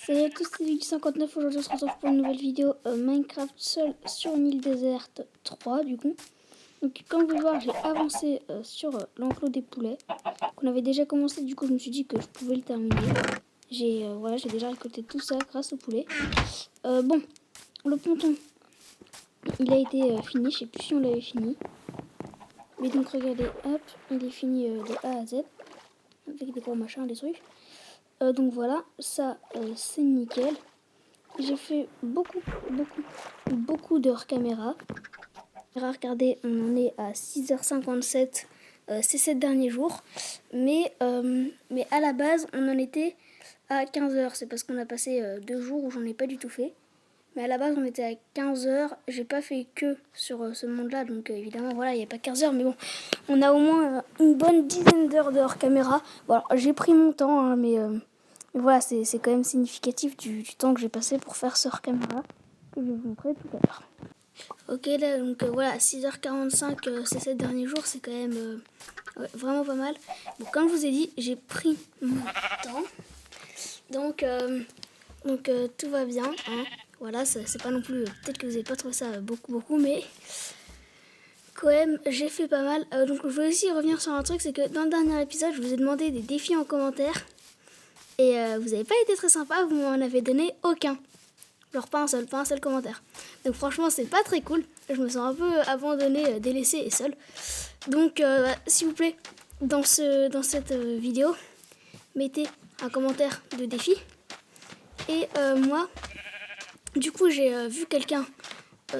Salut à tous, c'est Luigi59. Aujourd'hui on se retrouve pour une nouvelle vidéo Minecraft seul sur une île déserte 3 du coup. Donc comme vous pouvez voir, j'ai avancé sur l'enclos des poulets qu'on avait déjà commencé. Du coup je me suis dit que je pouvais le terminer. J'ai déjà récolté tout ça grâce aux poulets. Bon, le ponton il a été fini, je sais plus si on l'avait fini. Mais donc regardez, hop, il est fini de A à Z avec des gros machins, des trucs. Donc voilà, ça c'est nickel. J'ai fait beaucoup d'heures caméra. Regardez, on en est à 6h57 ces 7 derniers jours. Mais à la base, on en était à 15h. C'est parce qu'on a passé 2 jours où j'en ai pas du tout fait. Mais à la base, on était à 15h. J'ai pas fait que sur ce monde-là. Donc évidemment, voilà, il n'y a pas 15h. Mais bon, on a au moins une bonne dizaine d'heures de hors caméra. Bon, alors, j'ai pris mon temps, hein, mais voilà, c'est quand même significatif du temps que j'ai passé pour faire ce hors caméra que je vais vous montrer tout à l'heure. Ok, là, donc voilà, 6h45 ces 7 derniers jours, c'est quand même ouais, vraiment pas mal. Bon, comme je vous ai dit, j'ai pris mon temps. Donc tout va bien. Hein. Voilà, c'est pas non plus. Peut-être que vous n'avez pas trouvé ça beaucoup, mais quand même, j'ai fait pas mal. Donc je veux aussi revenir sur un truc, c'est que dans le dernier épisode, je vous ai demandé des défis en commentaire. Et vous n'avez pas été très sympa, vous m'en avez donné aucun. Genre pas un seul commentaire. Donc franchement c'est pas très cool. Je me sens un peu abandonnée, délaissée et seule. Donc s'il vous plaît, dans cette vidéo, mettez un commentaire de défi. Et moi, du coup j'ai vu quelqu'un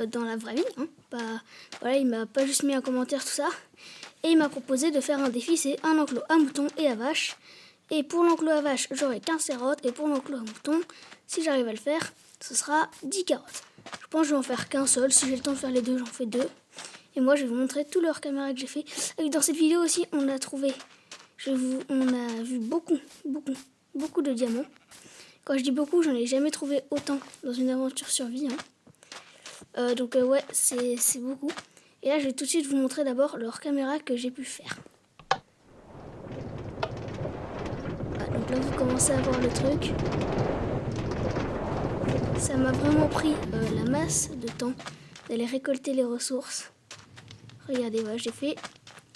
dans la vraie vie. Hein, voilà, il m'a pas juste mis un commentaire, tout ça. Et il m'a proposé de faire un défi, c'est un enclos à moutons et à vaches. Et pour l'enclos à vache, j'aurai 15 carottes. Et pour l'enclos à moutons, si j'arrive à le faire, ce sera 10 carottes. Je pense que je vais en faire qu'un seul. Si j'ai le temps de faire les deux, j'en fais deux. Et moi, je vais vous montrer tout leur caméra que j'ai fait. Et dans cette vidéo aussi, on a trouvé, on a vu beaucoup de diamants. Quand je dis beaucoup, j'en ai jamais trouvé autant dans une aventure survie. Hein. Donc ouais, c'est beaucoup. Et là, je vais tout de suite vous montrer d'abord leur caméra que j'ai pu faire. Donc là, vous commencez à voir le truc. Ça m'a vraiment pris la masse de temps d'aller récolter les ressources. Regardez, voilà, j'ai fait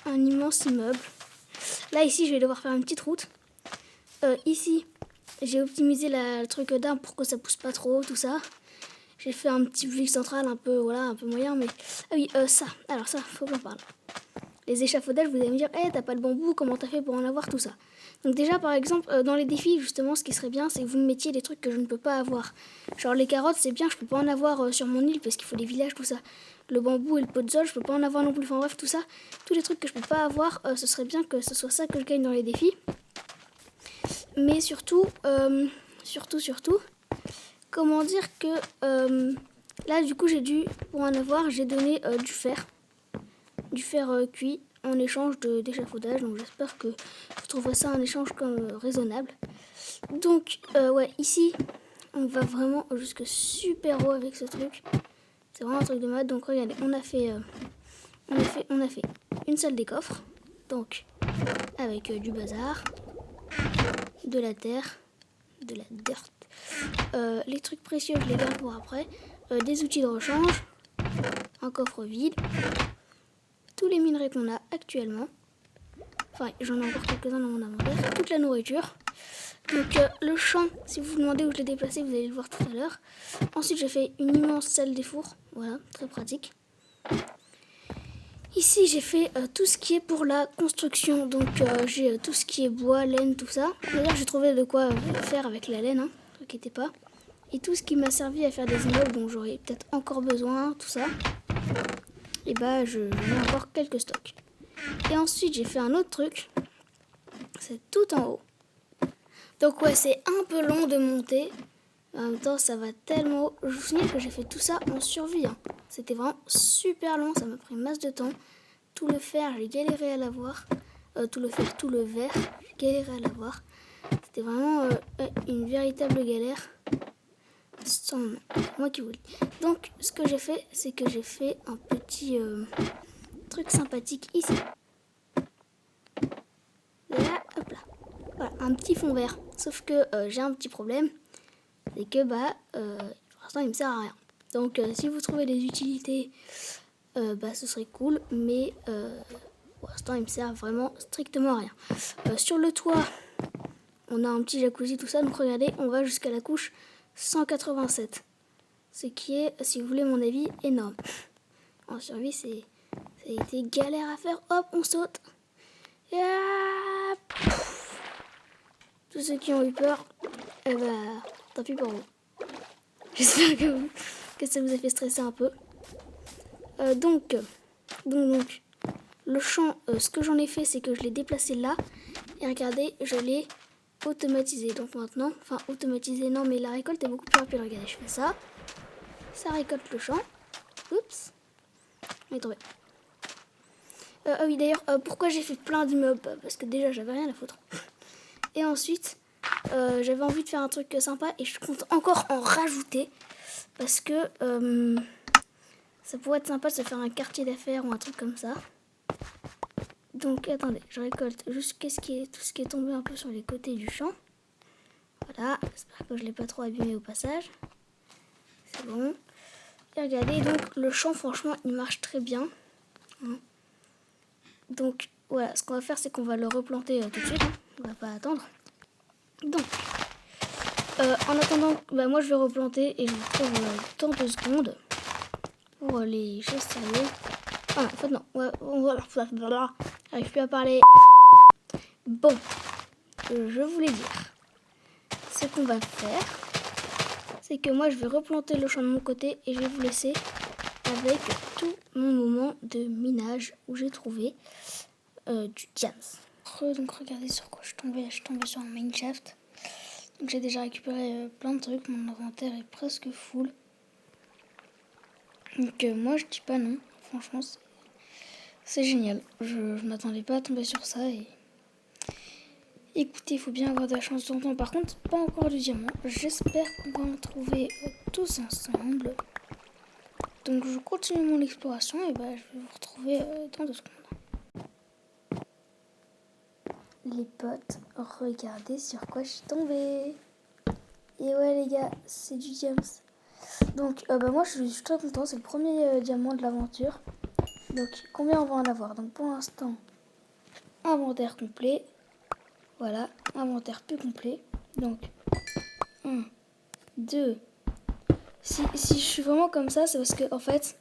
un immense immeuble. Là, ici, je vais devoir faire une petite route. Ici, j'ai optimisé le truc d'arbre pour que ça pousse pas trop, tout ça. J'ai fait un petit ville central un peu, voilà, un peu moyen, mais... Ah oui, ça. Alors ça, faut que j'en parle. Les échafaudages, vous allez me dire, t'as pas de bambou, comment t'as fait pour en avoir, tout ça. Donc déjà, par exemple, dans les défis, justement, ce qui serait bien, c'est que vous me mettiez des trucs que je ne peux pas avoir. Genre les carottes, c'est bien, je peux pas en avoir sur mon île parce qu'il faut des villages, tout ça. Le bambou et le pot de zol, je peux pas en avoir non plus. Enfin bref, tout ça, tous les trucs que je peux pas avoir, ce serait bien que ce soit ça que je gagne dans les défis. Mais surtout, comment dire que là, du coup, pour en avoir, j'ai donné du fer cuit en échange d'échafaudage. Donc j'espère que vous trouverez ça un échange comme raisonnable. Donc ouais, ici on va vraiment jusque super haut avec ce truc. C'est vraiment un truc de malade. Donc regardez, on a fait une salle des coffres. Donc avec du bazar, de la terre, de la dirt. Les trucs précieux je les garde pour après. Des outils de rechange, un coffre vide. Tous les minerais qu'on a actuellement. Enfin, j'en ai encore quelques-uns dans mon inventaire. Toute la nourriture. Donc, le champ, si vous vous demandez où je l'ai déplacé, vous allez le voir tout à l'heure. Ensuite, j'ai fait une immense salle des fours. Voilà, très pratique. Ici, j'ai fait tout ce qui est pour la construction. Donc, j'ai tout ce qui est bois, laine, tout ça. D'ailleurs, j'ai trouvé de quoi faire avec la laine, hein, ne vous inquiétez pas. Et tout ce qui m'a servi à faire des immeubles dont j'aurais peut-être encore besoin, tout ça. Et bah, je mets encore quelques stocks. Et ensuite, j'ai fait un autre truc. C'est tout en haut. Donc ouais, c'est un peu long de monter. En même temps, ça va tellement haut. Je vous signale que j'ai fait tout ça en survie. Hein. C'était vraiment super long. Ça m'a pris masse de temps. Tout le fer, j'ai galéré à l'avoir. Tout le verre, j'ai galéré à l'avoir. C'était vraiment une véritable galère. Sans moi qui vous le dis. Donc, ce que j'ai fait, c'est que j'ai fait un petit truc sympathique ici. Là, hop là. Voilà, un petit fond vert. Sauf que j'ai un petit problème, c'est que pour l'instant il me sert à rien. Donc si vous trouvez des utilités, ce serait cool, mais pour l'instant il me sert vraiment strictement à rien. Sur le toit, on a un petit jacuzzi, tout ça, donc regardez, on va jusqu'à la couche 187. Ce qui est, si vous voulez mon avis, énorme. En survie, ça a été galère à faire. Hop, on saute. Et tous ceux qui ont eu peur, tant pis pour vous. J'espère que ça vous a fait stresser un peu. Donc, le champ, ce que j'en ai fait, c'est que je l'ai déplacé là. Et regardez, je l'ai automatisé. Donc maintenant, enfin automatisé, non, mais la récolte est beaucoup plus rapide. Regardez, je fais ça. Ça récolte le champ. Oups. On est tombé. Ah oui, d'ailleurs, pourquoi j'ai fait plein d'immeubles? Parce que déjà, j'avais rien à foutre. Et ensuite, j'avais envie de faire un truc sympa et je compte encore en rajouter. Parce que ça pourrait être sympa de se faire un quartier d'affaires ou un truc comme ça. Donc, attendez, je récolte juste tout ce qui est tombé un peu sur les côtés du champ. Voilà, j'espère que je ne l'ai pas trop abîmé au passage. C'est bon. Et regardez, donc le champ, franchement, il marche très bien. Donc voilà, ce qu'on va faire, c'est qu'on va le replanter tout de suite. On va pas attendre. Donc, en attendant, moi je vais replanter et je vous retrouve dans 2 secondes pour les choses sérieuses. Ah, en fait, non. J'arrive plus à parler. Bon, je voulais dire, ce qu'on va faire, c'est que moi je vais replanter le champ de mon côté et je vais vous laisser avec tout mon moment de minage où j'ai trouvé du diams. Donc regardez sur quoi je suis tombée sur un mineshaft. Donc j'ai déjà récupéré plein de trucs, mon inventaire est presque full. Donc moi je dis pas non, franchement c'est génial. Je m'attendais pas à tomber sur ça et écoutez, il faut bien avoir de la chance de temps en temps. Par contre, pas encore du diamant. J'espère qu'on va en trouver tous ensemble. Donc je continue mon exploration et je vais vous retrouver dans 2 secondes. Les potes, regardez sur quoi je suis tombée. Et ouais les gars, c'est du diams. Donc moi je suis très content, c'est le premier diamant de l'aventure. Donc combien on va en avoir? Donc pour l'instant, inventaire complet. Voilà, inventaire plus complet. Donc 1, 2. Si je suis vraiment comme ça, c'est parce que en fait,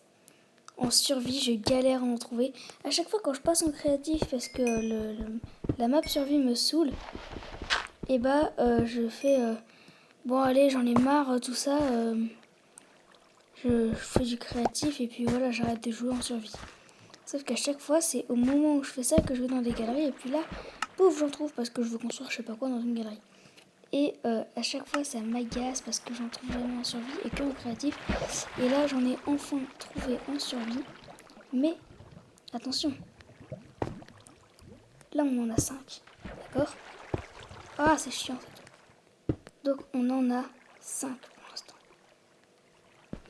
en survie, je galère à en trouver. À chaque fois quand je passe en créatif, parce que la map survie me saoule, et je fais bon allez, j'en ai marre, tout ça. Je fais du créatif et puis voilà, j'arrête de jouer en survie. Sauf qu'à chaque fois, c'est au moment où je fais ça que je vais dans des galeries et puis là, pouf, j'en trouve parce que je veux construire je sais pas quoi dans une galerie. Et à chaque fois, ça m'agace parce que j'en trouve vraiment en survie et que en créatif. Et là, j'en ai enfin trouvé en survie. Mais, attention. Là, on en a 5. D'accord? Ah, c'est chiant ça. Donc, on en a 5 pour l'instant.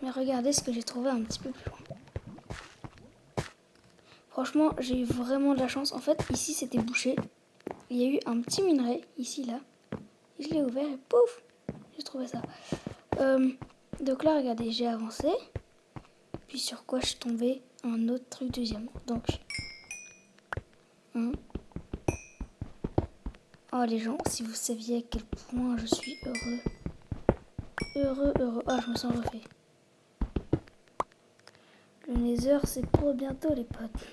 Mais regardez ce que j'ai trouvé un petit peu plus loin. Franchement, j'ai eu vraiment de la chance. En fait, ici, c'était bouché. Il y a eu un petit minerai, ici, là. Et je l'ai ouvert et pouf, j'ai trouvé ça. Donc là, regardez, j'ai avancé. Puis sur quoi je suis tombée? Un autre truc de diamant. Donc, oh les gens, si vous saviez à quel point je suis heureux. Heureux. Ah, je me sens refait. Le Nether, c'est pour bientôt, les potes.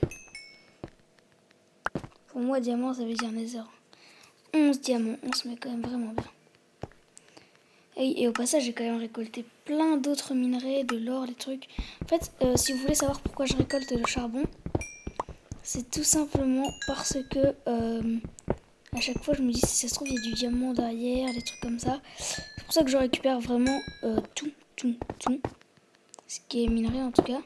Pour moi, diamant, ça veut dire Nether. 11 diamants, on se met quand même vraiment bien. Et au passage, j'ai quand même récolté plein d'autres minerais, de l'or, des trucs. En fait, si vous voulez savoir pourquoi je récolte le charbon, c'est tout simplement parce que à chaque fois, je me dis si ça se trouve, il y a du diamant derrière, des trucs comme ça. C'est pour ça que je récupère vraiment tout. Ce qui est minerai en tout cas.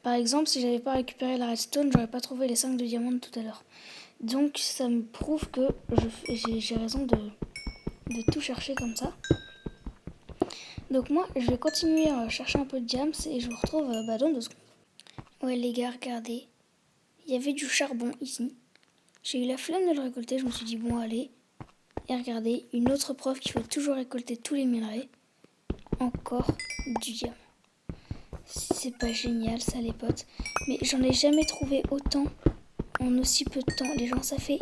Par exemple, si j'avais pas récupéré la redstone, j'aurais pas trouvé les 5 de diamants de tout à l'heure. Donc ça me prouve que j'ai raison de tout chercher comme ça. Donc moi, je vais continuer à chercher un peu de diams et je vous retrouve dans 2 secondes. Ouais les gars, regardez. Il y avait du charbon ici. J'ai eu la flemme de le récolter, je me suis dit bon allez, Et regardez, une autre preuve qu'il faut toujours récolter tous les minerais. Encore du diamant. C'est pas génial ça les potes. Mais j'en ai jamais trouvé autant en aussi peu de temps. Les gens, ça fait...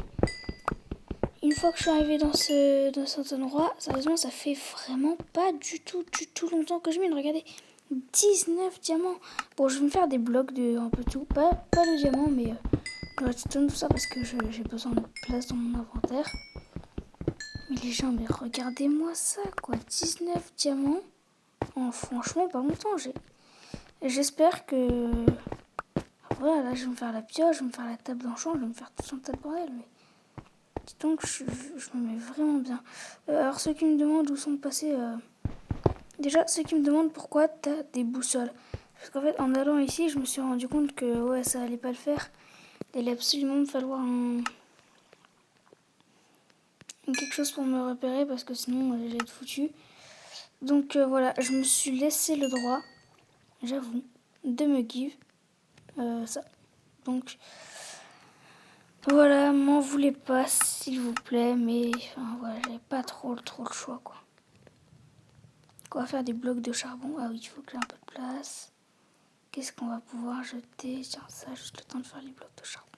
Une fois que je suis arrivée dans cet endroit, sérieusement, ça fait vraiment pas du tout longtemps que je mine. Regardez, 19 diamants. Bon, je vais me faire des blocs de un peu tout. Pas de diamants, mais de redstone, tout ça, parce que j'ai besoin de place dans mon inventaire. Mais les gens, mais regardez-moi ça, quoi. 19 diamants en franchement pas longtemps. J'espère que... Voilà, là, je vais me faire la pioche, je vais me faire la table d'enchant, je vais me faire tout un tas de bordel, mais... Donc je me mets vraiment bien. Alors ceux qui me demandent où sont passés... Déjà, ceux qui me demandent pourquoi t'as des boussoles. Parce qu'en fait, en allant ici, je me suis rendu compte que ouais, ça allait pas le faire. Il allait absolument me falloir quelque chose pour me repérer parce que sinon j'allais être foutu. Donc voilà, je me suis laissé le droit, j'avoue, de me give ça. Donc... Voilà, m'en voulez pas s'il vous plaît, mais enfin, voilà, j'avais pas trop le choix quoi. On va faire des blocs de charbon. Ah oui, il faut que j'ai un peu de place. Qu'est-ce qu'on va pouvoir jeter? Tiens, ça, juste le temps de faire les blocs de charbon.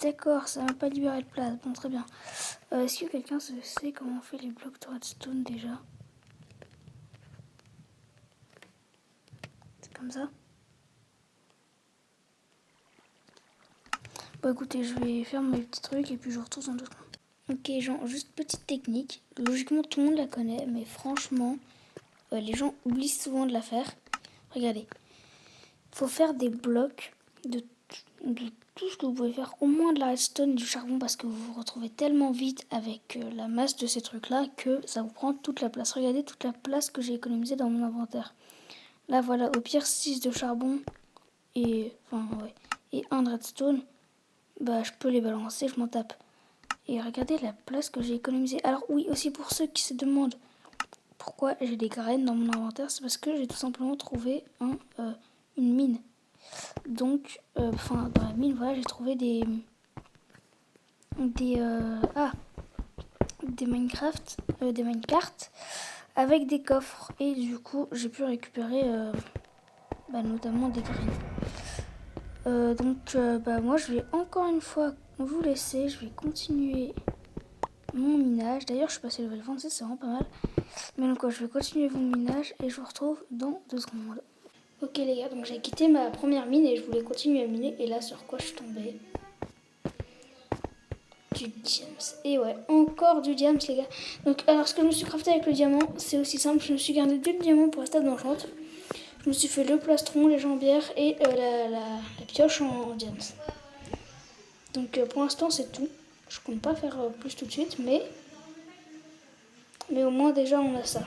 D'accord, ça m'a pas libéré de place. Bon, très bien. Est-ce que quelqu'un sait comment on fait les blocs de redstone déjà? C'est comme ça? Bon, écoutez, je vais faire mes petits trucs et puis je vous retrouve dans 2 secondes. Ok, genre, juste petite technique. Logiquement, tout le monde la connaît, mais franchement, les gens oublient souvent de la faire. Regardez. Il faut faire des blocs de tout ce que vous pouvez faire, au moins de la redstone et du charbon, parce que vous vous retrouvez tellement vite avec la masse de ces trucs-là que ça vous prend toute la place. Regardez toute la place que j'ai économisée dans mon inventaire. Là, voilà, au pire 6 de charbon et, et 1 de redstone, bah, je peux les balancer, je m'en tape. Et regardez la place que j'ai économisée. Alors oui, aussi pour ceux qui se demandent pourquoi j'ai des graines dans mon inventaire, c'est parce que j'ai tout simplement trouvé une mine. Donc, dans la mine, voilà, j'ai trouvé des minecarts avec des coffres. Et du coup, j'ai pu récupérer notamment des graines. Moi, je vais encore une fois vous laisser. Je vais continuer mon minage. D'ailleurs, je suis passé level 26, c'est vraiment pas mal. Mais donc, je vais continuer mon minage et je vous retrouve dans 2 secondes. Ok les gars, donc j'ai quitté ma première mine et je voulais continuer à miner. Et là, sur quoi je suis tombée? Du diams. Et ouais, encore du diams les gars. Donc alors ce que je me suis crafté avec le diamant, c'est aussi simple. Je me suis gardé 2 diamants pour la table d'enchant. Je me suis fait le plastron, les jambières et la pioche en diams. Donc pour l'instant c'est tout. Je compte pas faire plus tout de suite, mais au moins déjà on a ça.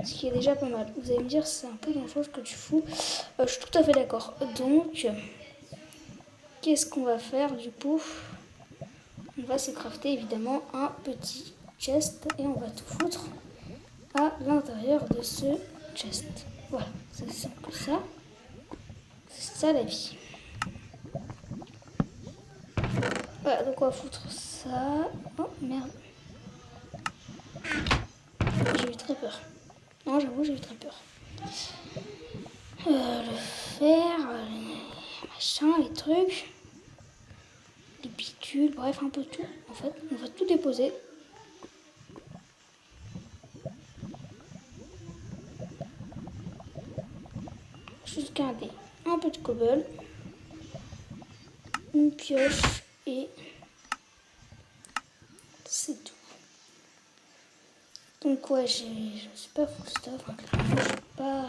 Ce qui est déjà pas mal. Vous allez me dire c'est un peu dangereux ce que tu fous. Je suis tout à fait d'accord. Donc qu'est-ce qu'on va faire du coup? On va se crafter évidemment un petit chest et on va tout foutre à l'intérieur de ce chest. Voilà, c'est simple que ça. C'est ça la vie. Voilà, donc on va foutre ça. Oh merde. J'ai eu très peur. Non, j'avoue, j'ai eu très peur. Le fer, les machins, les trucs, les bitules, bref, un peu tout. En fait, on va tout déposer. Juste garder un peu de cobble, une pioche et c'est tout. Donc ouais, je suis pas full stuff, hein, je suis pas...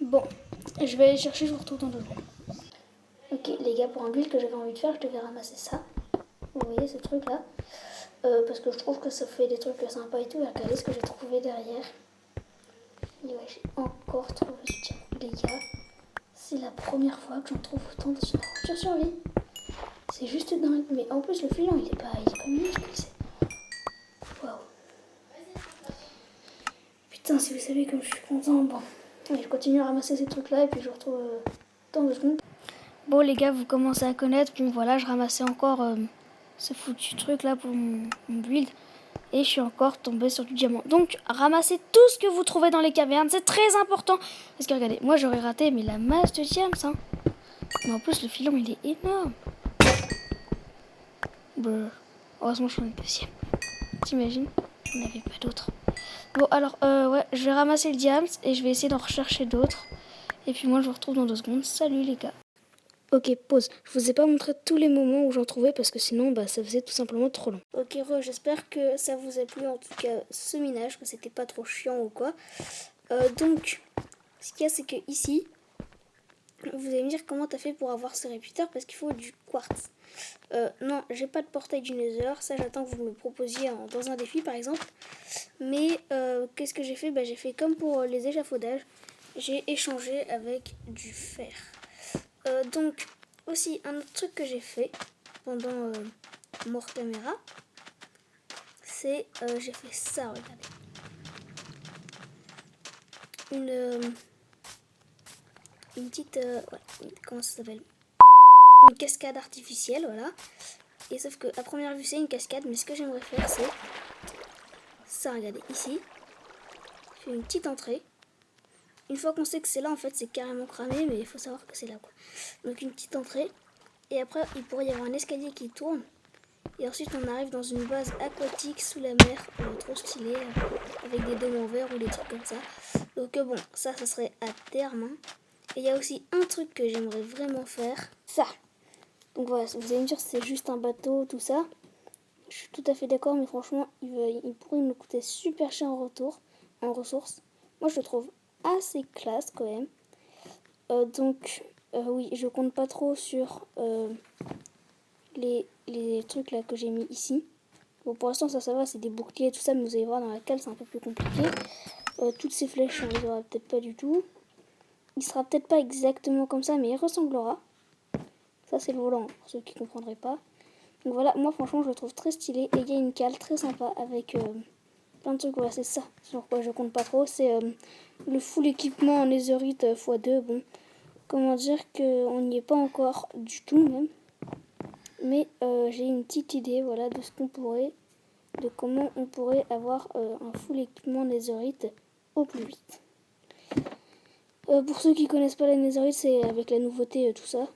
Bon, je vais aller chercher, je vous retrouve dans 2 secondes. Ok les gars, pour un build que j'avais envie de faire, je devais ramasser ça. Vous voyez ce truc là, parce que je trouve que ça fait des trucs sympas et tout. Et regardez ce que j'ai trouvé derrière. Et ouais, j'ai encore trouvé du diamant. Les gars, c'est la première fois que j'en trouve autant dans une aventure survie. C'est juste dingue. Mais en plus le filon il est pas minuscule. Waouh. Putain, si vous savez comme je suis content. Bon, et je continue à ramasser ces trucs là et puis je vous retrouve dans 2 secondes. Bon les gars, vous commencez à connaître, puis voilà, je ramassais encore ce foutu truc là pour mon build. Et je suis encore tombée sur du diamant. Donc ramassez tout ce que vous trouvez dans les cavernes, c'est très important. Parce que regardez, moi j'aurais raté mais la masse de diams hein. Mais en plus le filon il est énorme. Brr. Heureusement j'en ai le deuxième. T'imagines? Je n'avais pas d'autres. Bon alors ouais, je vais ramasser le diams et je vais essayer d'en rechercher d'autres. Et puis moi je vous retrouve dans 2 secondes. Salut les gars. Ok, pause. Je vous ai pas montré tous les moments où j'en trouvais parce que sinon bah, ça faisait tout simplement trop long. Ok, j'espère que ça vous a plu en tout cas ce minage, que c'était pas trop chiant ou quoi. Donc, ce qu'il y a c'est que ici, vous allez me dire comment t'as fait pour avoir ce répéteur parce qu'il faut du quartz. Non, j'ai pas de portail du Nether, ça j'attends que vous me le proposiez dans un défi par exemple. Mais qu'est-ce que j'ai fait? Bah, j'ai fait comme pour les échafaudages, j'ai échangé avec du fer. Donc, aussi, un autre truc que j'ai fait pendant Mort Caméra, c'est j'ai fait ça, regardez. Une petite, ouais, comment ça s'appelle? Une cascade artificielle, voilà. Et sauf que à première vue, c'est une cascade, mais ce que j'aimerais faire, c'est ça, regardez, ici. Je fais une petite entrée. Une fois qu'on sait que c'est là, en fait, c'est carrément cramé, mais il faut savoir que c'est là, quoi. Donc, une petite entrée. Et après, il pourrait y avoir un escalier qui tourne. Et ensuite, on arrive dans une base aquatique sous la mer, trop stylée, avec des dômes en verre ou des trucs comme ça. Donc bon, ça serait à terme. Hein. Et il y a aussi un truc que j'aimerais vraiment faire, ça. Donc voilà, vous allez me dire c'est juste un bateau, tout ça. Je suis tout à fait d'accord, mais franchement, il pourrait nous coûter super cher en retour, en ressources. Moi, je le trouve assez classe quand même. Donc, oui, je compte pas trop sur les trucs là que j'ai mis ici. Bon, pour l'instant, ça va, c'est des boucliers et tout ça, mais vous allez voir dans la cale, c'est un peu plus compliqué. Toutes ces flèches, on les aura peut-être pas du tout. Il sera peut-être pas exactement comme ça, mais il ressemblera. Ça, c'est le volant, pour ceux qui ne comprendraient pas. Donc voilà, moi, franchement, je le trouve très stylé. Et il y a une cale très sympa avec plein de trucs. Voilà, c'est ça sur quoi je compte pas trop. C'est le full équipement en netherite x2. Bon, comment dire qu'on n'y est pas encore du tout, même. Mais j'ai une petite idée, voilà, de ce qu'on pourrait... de comment on pourrait avoir un full équipement netherite au plus vite. Pour ceux qui connaissent pas la netherite, c'est avec la nouveauté tout ça.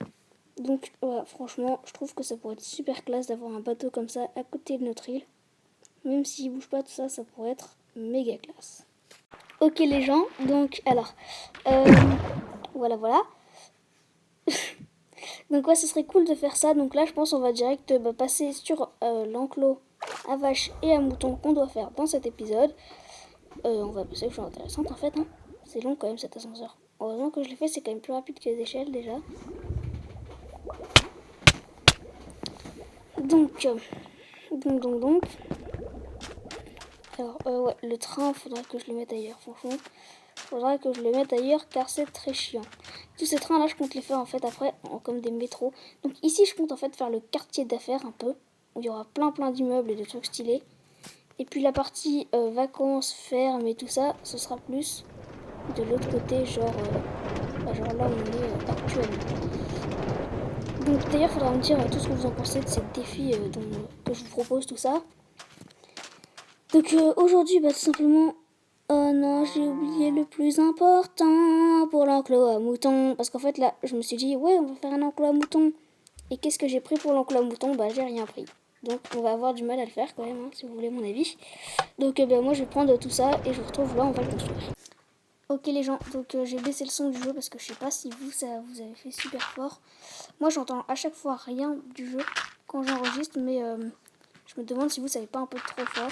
Donc voilà, franchement, je trouve que ça pourrait être super classe d'avoir un bateau comme ça à côté de notre île. Même s'il bouge pas tout ça, ça pourrait être méga classe. Ok les gens, donc alors, voilà. Donc ouais, ce serait cool de faire ça. Donc là, je pense on va direct passer sur l'enclos à vaches et à moutons qu'on doit faire dans cet épisode. On va passer aux choses intéressantes en fait. Hein. C'est long quand même cet ascenseur. Heureusement que je l'ai fait, c'est quand même plus rapide que les échelles déjà. Donc. Alors ouais, le train, faudrait que je le mette ailleurs, franchement. Faudrait que je le mette ailleurs car c'est très chiant. Tous ces trains là, je compte les faire en fait après comme des métros. Donc ici, je compte en fait faire le quartier d'affaires un peu. Où il y aura plein d'immeubles et de trucs stylés. Et puis la partie vacances, ferme et tout ça, ce sera plus de l'autre côté, genre là où on est actuellement. Donc d'ailleurs, il faudra me dire tout ce que vous en pensez de ces défis que je vous propose, tout ça. Donc aujourd'hui, tout simplement... Oh non, j'ai oublié le plus important pour l'enclos à moutons. Parce qu'en fait, là, je me suis dit, ouais, on va faire un enclos à moutons. Et qu'est-ce que j'ai pris pour l'enclos à moutons? Bah, j'ai rien pris. Donc, on va avoir du mal à le faire quand même, hein, si vous voulez mon avis. Donc, moi, je vais prendre tout ça et je vous retrouve là, on va le construire. Ok les gens, donc j'ai baissé le son du jeu parce que je sais pas si ça vous avez fait super fort. Moi j'entends à chaque fois rien du jeu quand j'enregistre, mais je me demande si vous savez pas un peu trop fort.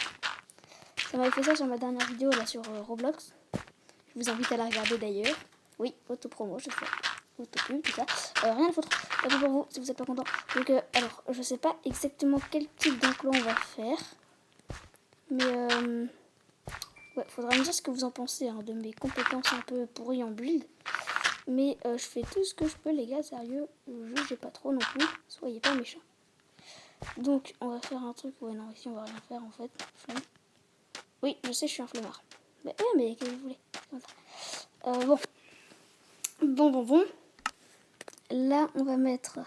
Ça m'avait fait ça sur ma dernière vidéo là sur Roblox. Je vous invite à la regarder d'ailleurs. Oui, auto-promo, je sais. Auto-pub, tout ça. Rien à foutre. Pas pour vous si vous êtes pas content. Donc alors, je sais pas exactement quel type d'enclos on va faire. Mais ouais, faudra me dire ce que vous en pensez hein, de mes compétences un peu pourries en build. Mais je fais tout ce que je peux les gars, sérieux. Jugez pas trop non plus. Soyez pas méchants. Donc on va faire un truc. Ouais non, ici on va rien faire en fait. Oui, je sais, je suis un flemmard. Bah, ouais, mais qu'est-ce que vous voulez? Bon. Bon. Là, on va mettre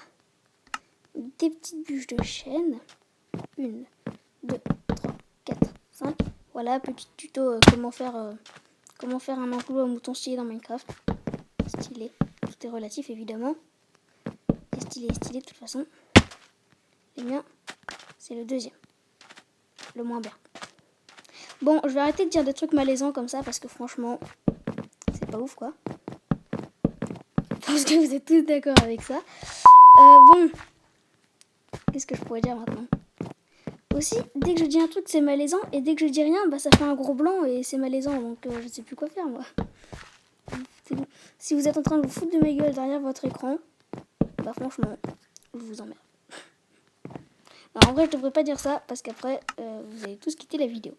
des petites bûches de chêne. 1, 2, 3, 4, 5. Voilà, petit tuto comment faire un enclos à mouton stylé dans Minecraft. Stylé, tout est relatif évidemment. Stylé de toute façon. Les miens, c'est le deuxième. Le moins bien. Bon, je vais arrêter de dire des trucs malaisants comme ça parce que franchement, c'est pas ouf quoi. Je pense que vous êtes tous d'accord avec ça. Bon, qu'est-ce que je pourrais dire maintenant? Aussi, dès que je dis un truc, c'est malaisant, et dès que je dis rien, bah ça fait un gros blanc et c'est malaisant, donc je sais plus quoi faire moi. Bon. Si vous êtes en train de vous foutre de ma gueule derrière votre écran, bah franchement, je vous emmerde. Alors, en vrai, je devrais pas dire ça parce qu'après, vous allez tous quitter la vidéo.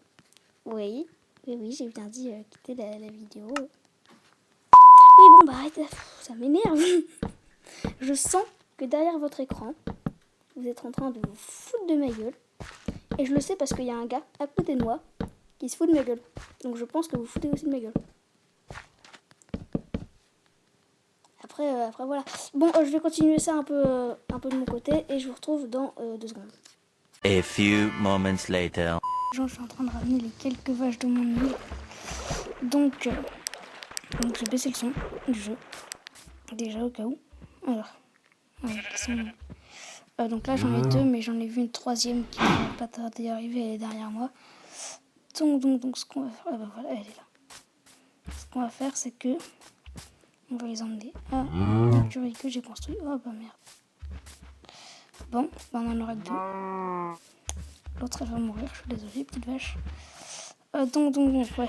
Oui, j'ai bien dit quitter la vidéo. Oui, bon, bah arrêtez, ça m'énerve. Je sens que derrière votre écran, vous êtes en train de vous foutre de ma gueule. Et je le sais parce qu'il y a un gars à côté de moi qui se fout de ma gueule. Donc je pense que vous foutez aussi de ma gueule. Après voilà. Bon, je vais continuer ça un peu de mon côté et je vous retrouve dans 2 secondes. A few moments later. Je suis en train de ramener les quelques vaches de mon île. Donc j'ai baissé le son du jeu. Déjà au cas où. Alors, donc là j'en ai 2, mais j'en ai vu une 3e qui ne va pas tarder à arriver, elle est derrière moi. Donc ce qu'on va faire, bah voilà, elle est là. Ce qu'on va faire, c'est que on va les emmener à l'écurie que j'ai construit. Oh bah merde. Bon, bah on en aura 2. L'autre elle va mourir, je suis désolée, petite vache. Donc ouais.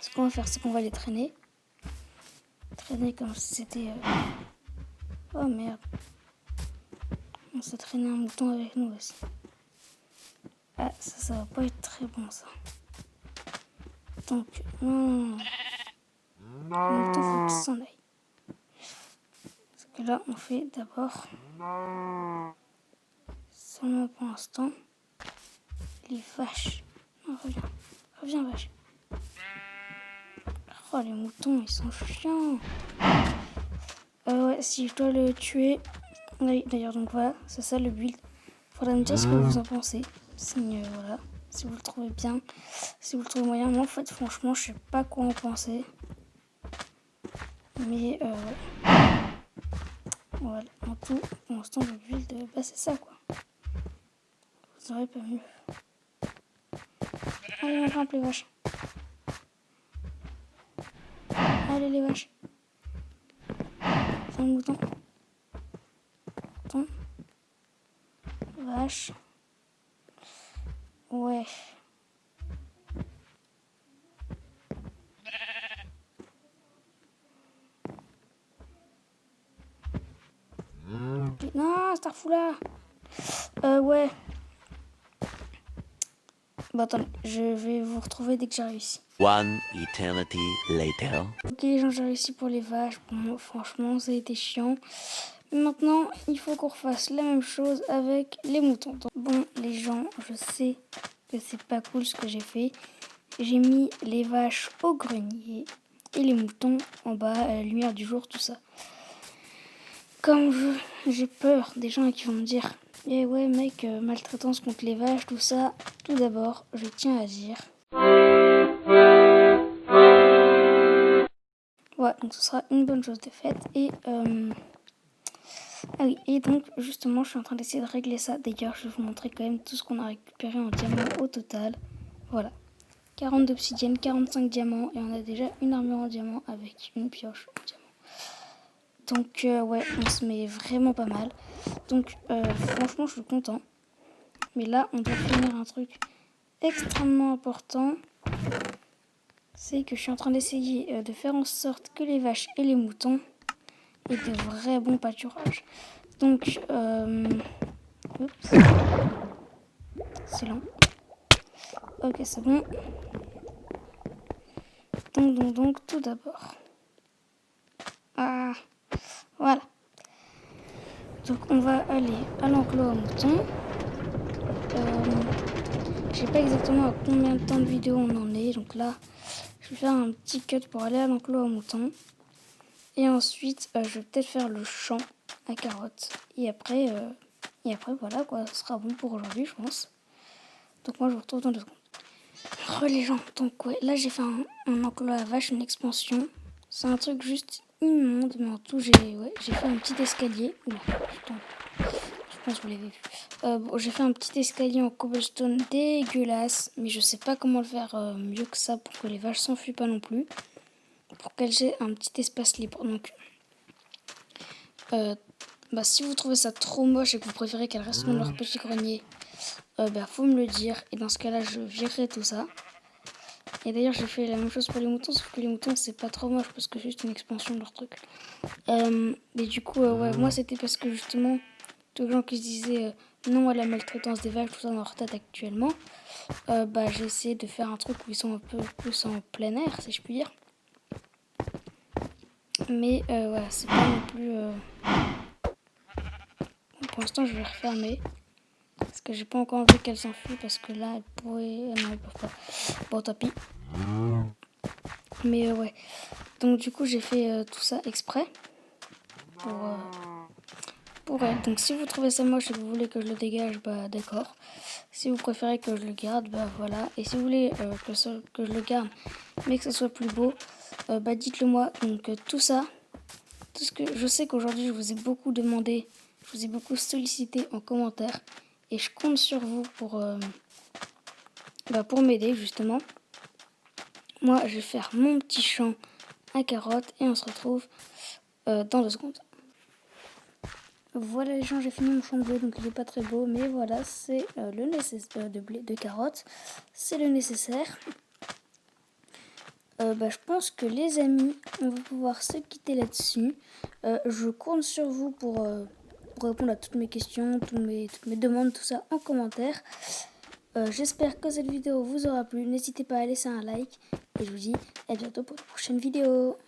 Ce qu'on va faire, c'est qu'on va les traîner. Traîner comme si c'était... Oh merde. On s'est traîné un mouton avec nous aussi. Ah, ça va pas être très bon ça. Donc, non. Le mouton faut qu'il s'en aille. Parce que là, on fait d'abord, seulement pour l'instant, les vaches. Non, reviens vache. Oh, les moutons, ils sont chiants. Ouais, si je dois le tuer... Oui, d'ailleurs, donc voilà, c'est ça le build. Faudra me dire ce que vous en pensez. Si, voilà, si vous le trouvez bien, si vous le trouvez moyen. Moi, en fait, franchement, je sais pas quoi en penser. Mais, voilà, en tout, pour l'instant, le build, bah, c'est ça, quoi. Vous aurez pas mieux. Allez, on grimpe les vaches. Allez, les vaches. Fais un mouton. Mouton. Vache. Ouais. Non, Starfoula. Ouais. Bon, attendez, je vais vous retrouver dès que j'ai réussi. One eternity later. Ok, les gens, j'ai réussi pour les vaches. Bon, franchement, ça a été chiant. Maintenant, il faut qu'on refasse la même chose avec les moutons. Donc, bon, les gens, je sais que c'est pas cool ce que j'ai fait. J'ai mis les vaches au grenier et les moutons en bas à la lumière du jour, tout ça. Comme j'ai peur des gens qui vont me dire eh ouais mec, maltraitance contre les vaches, tout ça. Tout d'abord, je tiens à dire... Ouais, donc ce sera une bonne chose de faite. Et ah oui, et donc justement, je suis en train d'essayer de régler ça. D'ailleurs, je vais vous montrer quand même tout ce qu'on a récupéré en diamant au total. Voilà, 40 d'obsidienne, 45 diamants, et on a déjà une armure en diamant avec une pioche en diamant. Donc ouais, on se met vraiment pas mal. Donc franchement, je suis content. Mais là, on doit finir un truc extrêmement important. C'est que je suis en train d'essayer de faire en sorte que les vaches et les moutons aient de vrais bons pâturages. Donc, oups, c'est lent. Ok, c'est bon. Donc, tout d'abord. Ah, voilà. Donc, on va aller à l'enclos à moutons. Je sais pas exactement à combien de temps de vidéo on en est. Donc là, je vais faire un petit cut pour aller à l'enclos à moutons. Et ensuite, je vais peut-être faire le champ à carottes. Et après, voilà quoi, ce sera bon pour aujourd'hui, je pense. Donc moi, je vous retrouve dans 2 secondes. Les gens, donc ouais, là j'ai fait un enclos à vache, une expansion. C'est un truc juste immonde, mais en tout, j'ai fait un petit escalier. Oula, putain, je pense que vous l'avez vu. Bon, j'ai fait un petit escalier en cobblestone dégueulasse, mais je sais pas comment le faire mieux que ça pour que les vaches s'enfuient pas non plus. Pour qu'elles aient un petit espace libre. Donc, si vous trouvez ça trop moche et que vous préférez qu'elles restent dans leur petit grenier, faut me le dire. Et dans ce cas-là, je virerai tout ça. Et d'ailleurs, j'ai fait la même chose pour les moutons, sauf que les moutons, c'est pas trop moche parce que c'est juste une expansion de leur truc. Mais du coup, moi, c'était parce que justement, tous les gens qui se disaient non à la maltraitance des vaches, tout ça dans leur tête actuellement, j'ai essayé de faire un truc où ils sont un peu plus en plein air, si je puis dire. Mais voilà, c'est pas non plus. Pour l'instant, je vais refermer. Parce que j'ai pas encore envie qu'elles s'enfuient. Parce que là, elles pourraient. Non, elles peuvent pas. Bon, tant pis. Mais ouais. Donc, du coup, j'ai fait tout ça exprès. Pour elles. Donc, si vous trouvez ça moche et que vous voulez que je le dégage, d'accord. Si vous préférez que je le garde, voilà. Et si vous voulez que je le garde, mais que ce soit plus beau, dites-le moi. Donc, tout ça. Tout ce que je sais qu'aujourd'hui, je vous ai beaucoup demandé. Je vous ai beaucoup sollicité en commentaire et je compte sur vous pour m'aider justement. Moi, je vais faire mon petit champ à carottes et on se retrouve dans 2 secondes. Voilà les gens, j'ai fini mon champ de blé, donc il n'est pas très beau, mais voilà, c'est le nécessaire de carottes, c'est le nécessaire. Je pense que les amis, on va pouvoir se quitter là-dessus. Je compte sur vous pour répondre à toutes mes questions, toutes mes demandes, tout ça en commentaire. J'espère que cette vidéo vous aura plu. N'hésitez pas à laisser un like. Et je vous dis à bientôt pour une prochaine vidéo.